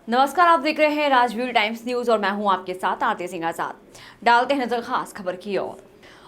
नमस्कार, आप देख रहे हैं राजवीर टाइम्स न्यूज और मैं हूं आपके साथ आरती सिंह आजाद। डालते हैं नजर खास खबर की ओर।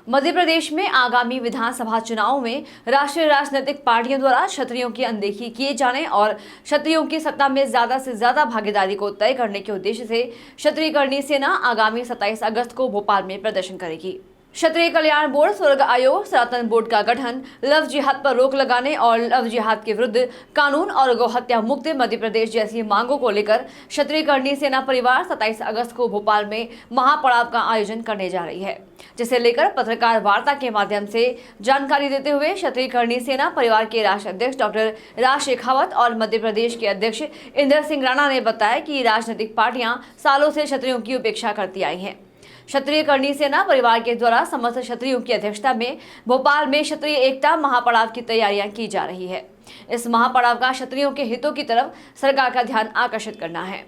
मध्य प्रदेश में आगामी विधानसभा चुनाव में राष्ट्रीय राजनीतिक पार्टियों द्वारा क्षत्रियों की अनदेखी किए जाने और क्षत्रियों की सत्ता में ज्यादा से ज्यादा भागीदारी को तय करने के उद्देश्य से क्षत्रिय करणी सेना आगामी 27 अगस्त को भोपाल में प्रदर्शन करेगी। क्षत्रिय कल्याण बोर्ड, स्वर्ग आयोग, सनातन बोर्ड का गठन, लव जिहाद पर रोक लगाने और लव जिहाद के विरुद्ध कानून और गौहत्या मुक्त मध्य प्रदेश जैसी मांगों को लेकर क्षत्रिय करणी सेना परिवार 27 अगस्त को भोपाल में महापड़ाव का आयोजन करने जा रही है, जिसे लेकर पत्रकार वार्ता के माध्यम से जानकारी देते हुए क्षत्रिय करणी सेना परिवार के राष्ट्रीय अध्यक्ष डॉक्टर राज शेखावत और मध्य प्रदेश के अध्यक्ष इंदर सिंह राणा ने बताया कि राजनीतिक पार्टियां सालों से क्षत्रियों की उपेक्षा करती आई हैं। क्षत्रिय करणी सेना परिवार के द्वारा समस्त क्षत्रियों की अध्यक्षता में भोपाल में क्षत्रिय एकता महापड़ाव की तैयारियां की जा रही है। इस महापड़ाव का क्षत्रियों के हितों की तरफ सरकार का ध्यान आकर्षित करना है।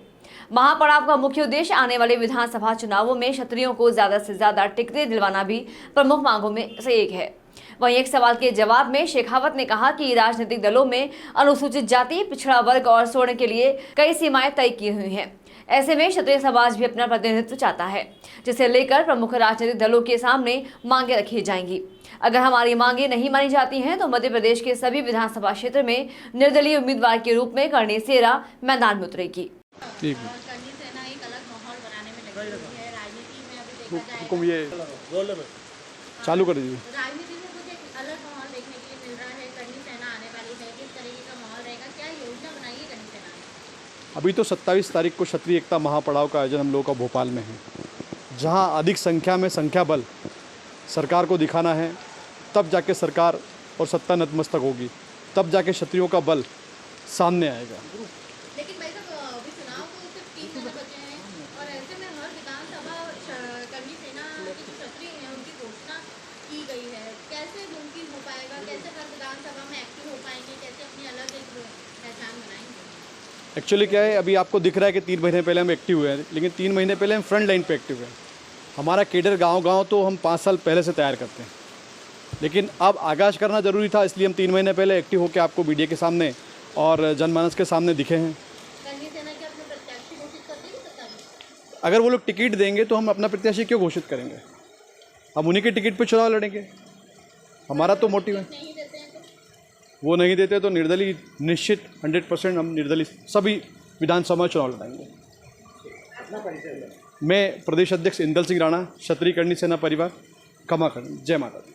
महापड़ाव का मुख्य उद्देश्य आने वाले विधानसभा चुनावों में क्षत्रियों को ज्यादा से ज्यादा टिकटें दिलवाना भी प्रमुख मांगों में से एक है। वहीं एक सवाल के जवाब में शेखावत ने कहा कि राजनीतिक दलों में अनुसूचित जाति, पिछड़ा वर्ग और स्वर्ण के लिए कई सीमाएं तय की हुई हैं। ऐसे में क्षत्रिय समाज भी अपना प्रतिनिधित्व चाहता है, जिसे लेकर प्रमुख राजनीतिक दलों के सामने मांगे रखी जाएंगी। अगर हमारी मांगे नहीं मानी जाती हैं तो मध्य प्रदेश के सभी विधानसभा क्षेत्र में निर्दलीय उम्मीदवार के रूप में करणी सेना मैदान में उतरेगी। ठीक है। करणी सेना एक अलग माहौल बनाने में लगी हुई है। राजनीति में अभी देखा जाए ये चालू कर दीजिए। राजनीति में कुछ एक अलग माहौल देखने के लिए मिल रहा है। करणी सेना आने वाली है, किस तरीके का माहौल रहेगा, क्या योजना बनाई है करणी सेना ने? अभी तो 27 तारीख को क्षत्रिय एकता महापड़ाव का आयोजन हम लोगों का भोपाल में है, जहां अधिक संख्या में संख्या बल सरकार को दिखाना है। तब जाके सरकार और सत्ता नतमस्तक होगी, तब जाके क्षत्रियों का बल सामने आएगा। लेकिन भाई साहब, अभी चुनाव को सिर्फ 3 महीने बचे हैं और ऐसे में हर विधानसभा करणी सेना के जो क्षत्रिय हैं उनकी घोषणा की गई है। कैसे मुमकिन हो पाएगा? कैसे हर विधानसभा में एक्टिव हो पाएंगे? कैसे अपनी अलग एक पहचान बनाएंगे? एक्चुअली क्या है, अभी आपको दिख रहा है कि 3 महीने पहले हम एक्टिव हुए हैं, लेकिन 3 महीने पहले हम फ्रंट लाइन पे एक्टिव हैं। हमारा केडर गांव-गांव तो हम 5 साल पहले से तैयार करते हैं, लेकिन अब आगाज करना ज़रूरी था, इसलिए हम 3 महीने पहले एक्टिव होकर आपको मीडिया के सामने और जनमानस के सामने दिखे हैं। करणी सेना के अपने प्रत्याशी घोषित कर देंगे सत्ता में? अगर वो लोग टिकट देंगे तो हम अपना प्रत्याशी क्यों घोषित करेंगे? हम उन्हीं के टिकट पे चुनाव लड़ेंगे। हमारा तो मोटिव है। नहीं देते हैं तो वो नहीं देते तो निर्दलीय निश्चित 100% हम निर्दलीय सभी विधानसभा में चुनाव लड़ाएंगे। मैं प्रदेश अध्यक्ष इंदर सिंह राणा, क्षत्रिय करणी सेना परिवार, क्षमा करें। जय माता दी।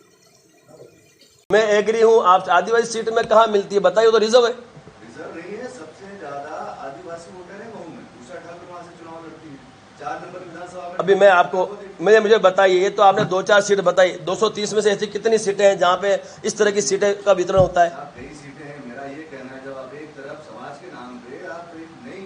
मैं एग्री हूँ। आप आदिवासी सीट में कहाँ मिलती है बताइए, तो रिजर्व है। रिजर्व नहीं है, सबसे ज्यादा आदिवासी वोटर है मऊ में। उषा ठाकुर वहां से चुनाव लड़ती है 4 नंबर विधानसभा में। अभी मैं आपको मुझे बताइए, ये तो आपने 2-4 सीट बताई, 230 में से ऐसी कितनी सीटें हैं जहाँ पे इस तरह की सीटें का वितरण होता है? कई सीटें हैं। मेरा ये कहना है, जब आप एक तरफ समाज के नाम पे आप एक नई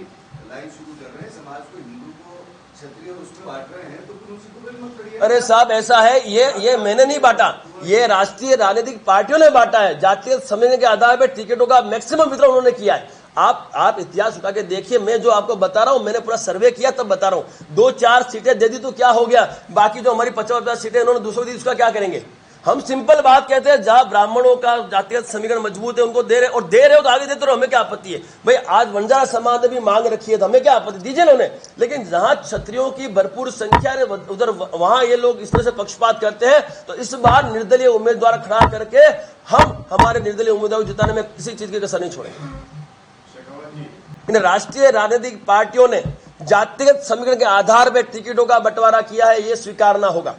लाइन शुरू कर रहे हैं, समाज को हिंदू को क्षत्रिय उसमें बांट रहे हैं, तो फिर उसी को बिल मत करिए। अरे साहब, ऐसा है, ये मैंने नहीं बांटा, ये राष्ट्रीय राजनीतिक पार्टियों ने बांटा है। जातीय समझने के आधार पर टिकटों का मैक्सिमम वितरण उन्होंने किया है। आप इतिहास उठा के देखिए, मैं जो आपको बता रहा हूं, मैंने पूरा सर्वे किया तब बता रहा हूं। 2-4 सीटें दे दी तो क्या हो गया? बाकी जो हमारी 50-50 सीटें उन्होंने दूसरों दी, उसका क्या करेंगे? हम सिंपल बात कहते हैं, जहां ब्राह्मणों का जातीय समीकरण मजबूत है उनको दे रहे, और दे रहे हो तो आगे देते रहो, हमें क्या आपत्ति है? भाई आज बंजारा समाज ने भी मांग रखी है तो हमें क्या आपत्ति? दीजिए ना उन्हें। लेकिन जहां क्षत्रियों की भरपूर संख्या है उधर वहां ये लोग इस तरह से पक्षपात करते हैं। तो इस बार निर्दलीय उम्मीदवार खड़ा करके हम हमारे निर्दलीय उम्मीदवार को जिताने में किसी चीज की कसर नहीं छोड़ेंगे। इन राष्ट्रीय राजनीतिक पार्टियों ने जातिगत समीकरण के आधार पर टिकटों का बंटवारा किया है, यह स्वीकारना होगा।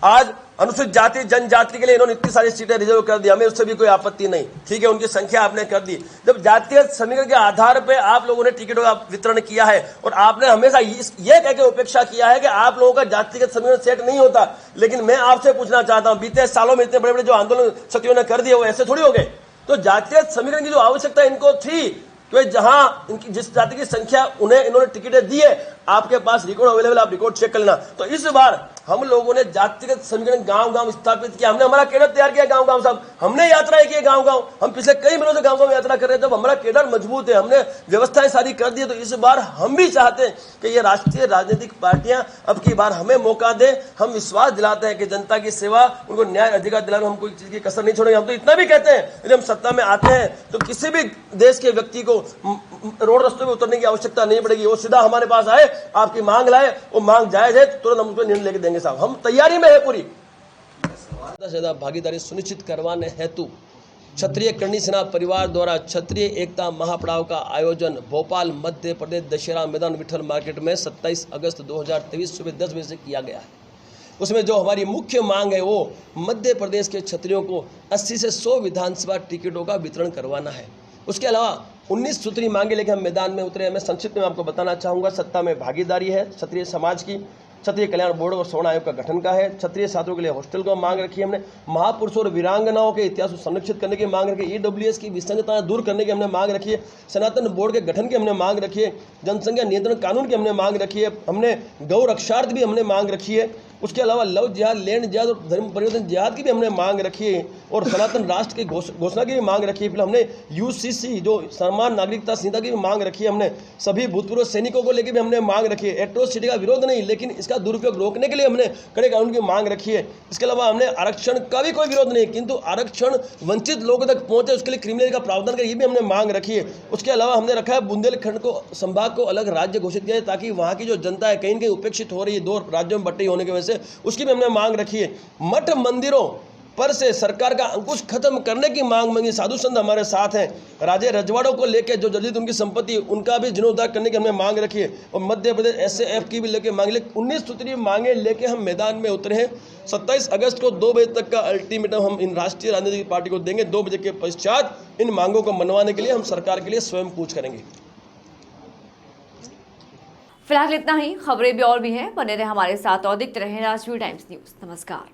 आज अनुसूचित जाति जनजाति के लिए इन्होंने इतनी सारी सीटें रिजर्व कर दी, हमें उससे भी कोई आपत्ति नहीं, ठीक है, उनकी संख्या आपने कर दी। जब जातीय समीकरण के आधार पर आप लोगों ने टिकटों का वितरण किया है और आपने हमेशा यह कहकर उपेक्षा किया है कि आप लोगों का जातिगत समीकरण सेट नहीं होता। लेकिन मैं आपसे पूछना चाहता हूं, बीते सालों में इतने बड़े बड़े जो आंदोलन क्षत्रियों ने कर दिए वो ऐसे थोड़ी हो गए? तो जातीय समीकरण की जो आवश्यकता इनको थी, तो जहां इनकी जिस जाति की संख्या उन्हें इन्होंने टिकटें दी है, आपके पास रिकॉर्ड अवेलेबल, आप रिकॉर्ड चेक कर लेना। तो इस बार हम लोगों ने जातिगत समीकरण गांव-गांव स्थापित किया, हमने हमारा कैडर तैयार किया गांव-गांव साहब, हमने यात्राएं की गांव-गांव, हम पिछले कई महीनों से गांव-गांव यात्रा कर रहे हैं। जब हमारा कैडर मजबूत है, हमने व्यवस्थाएं सारी कर दी है, तो इस बार हम भी चाहते हैं कि ये राष्ट्रीय राजनीतिक पार्टियां अब की बार हमें मौका दे। हम विश्वास दिलाते हैं कि जनता की सेवा, उनको न्याय अधिकार दिलाने में हम कोई चीज की कसर नहीं छोड़ेंगे। हम तो इतना भी कहते हैं, यदि हम सत्ता में आते हैं तो किसी भी देश के व्यक्ति को रोड रास्तों में उतरने की आवश्यकता नहीं पड़ेगी, वो सीधा हमारे पास आए, आपकी मांग लाए, वो मांग जायज है, तुरंत हम उस पर निर्णय लेके देंगे साहब, हम तैयारी में है पूरी। ज्यादा से ज्यादा भागीदारी सुनिश्चित करवाने हेतु क्षत्रिय करणी सेना परिवार द्वारा क्षत्रिय एकता महापड़ाव का आयोजन भोपाल मध्य प्रदेश दशहरा मैदान विठल मार्केट में 27 अगस्त 2023 सुबह 10 बजे से किया गया है। उसमें जो हमारी मुख्य मांग है वो मध्य प्रदेश के क्षत्रियों को 80 से 100 विधानसभा टिकटों का वितरण करवाना है। उसके अलावा 19 सूत्री मांगे लेकर हम मैदान में उतरे हैं। मैं संक्षिप्त में आपको बताना चाहूँगा, सत्ता में भागीदारी है क्षत्रिय समाज की, क्षत्रिय कल्याण बोर्ड और स्वर्ण आयोग का गठन का है, क्षत्रिय छात्रों के लिए हॉस्टल को मांग रखी है हमने, महापुरुषों और वीरांगनाओं के इतिहास को संरक्षित करने की मांग रखी है, EWS की विसंगतताएं दूर करने की हमने मांग रखी है, सनातन बोर्ड के गठन की हमने मांग रखी है, जनसंख्या नियंत्रण कानून की हमने मांग रखी है, हमने गौ रक्षार्थ भी हमने मांग रखी है। उसके अलावा लव जिहाद, लैंड जिहाद और धर्म परिवर्तन जिहाद की भी हमने मांग रखी है और सनातन राष्ट्र की घोषणा की भी मांग रखी है। फिर हमने UCC जो समान नागरिकता संहिता की भी मांग रखी है। हमने सभी भूतपूर्व सैनिकों को लेकर भी हमने मांग रखी है। एट्रोसिटी का विरोध नहीं, लेकिन इसका दुरुपयोग रोकने के लिए हमने कड़े कानून की मांग रखी है। इसके अलावा हमने आरक्षण का भी कोई विरोध नहीं, किंतु आरक्षण वंचित लोगों तक पहुंचे उसके लिए क्रिमिनल का प्रावधान करें, ये भी हमने मांग रखी है। उसके अलावा हमने रखा है बुंदेलखंड को संभाग को अलग राज्य घोषित किया है, ताकि वहाँ की जो जनता है कहीं न कहीं उपेक्षित हो रही है 2 राज्यों में बंटी होने की वजह से, उसकी भी हमने मांग रखी है। मठ मंदिरों पर से सरकार का अंकुश खत्म करने की मांग मांगी। साधु संत हमारे साथ हैं, राजे रजवाड़ों को लेकर जो जर्जरित उनकी संपत्ति उनका भी जीर्णोद्धार करने की हमने मांग रखी है और मध्य प्रदेश SAF की भी लेके मांग ले। 19 सूत्री मांगे लेके हम मैदान में उतरे हैं। 27 अगस्त को 2 बजे तक का अल्टीमेटम हम इन राष्ट्रीय राजनीतिक पार्टी को देंगे। 2 बजे के पश्चात इन मांगों को मनवाने के लिए हम सरकार के लिए स्वयं कूच करेंगे। फिलहाल इतना ही। खबरें भी और भी हैं, बने रहे हमारे साथ और देखते रहे राजवीर टाइम्स न्यूज। नमस्कार।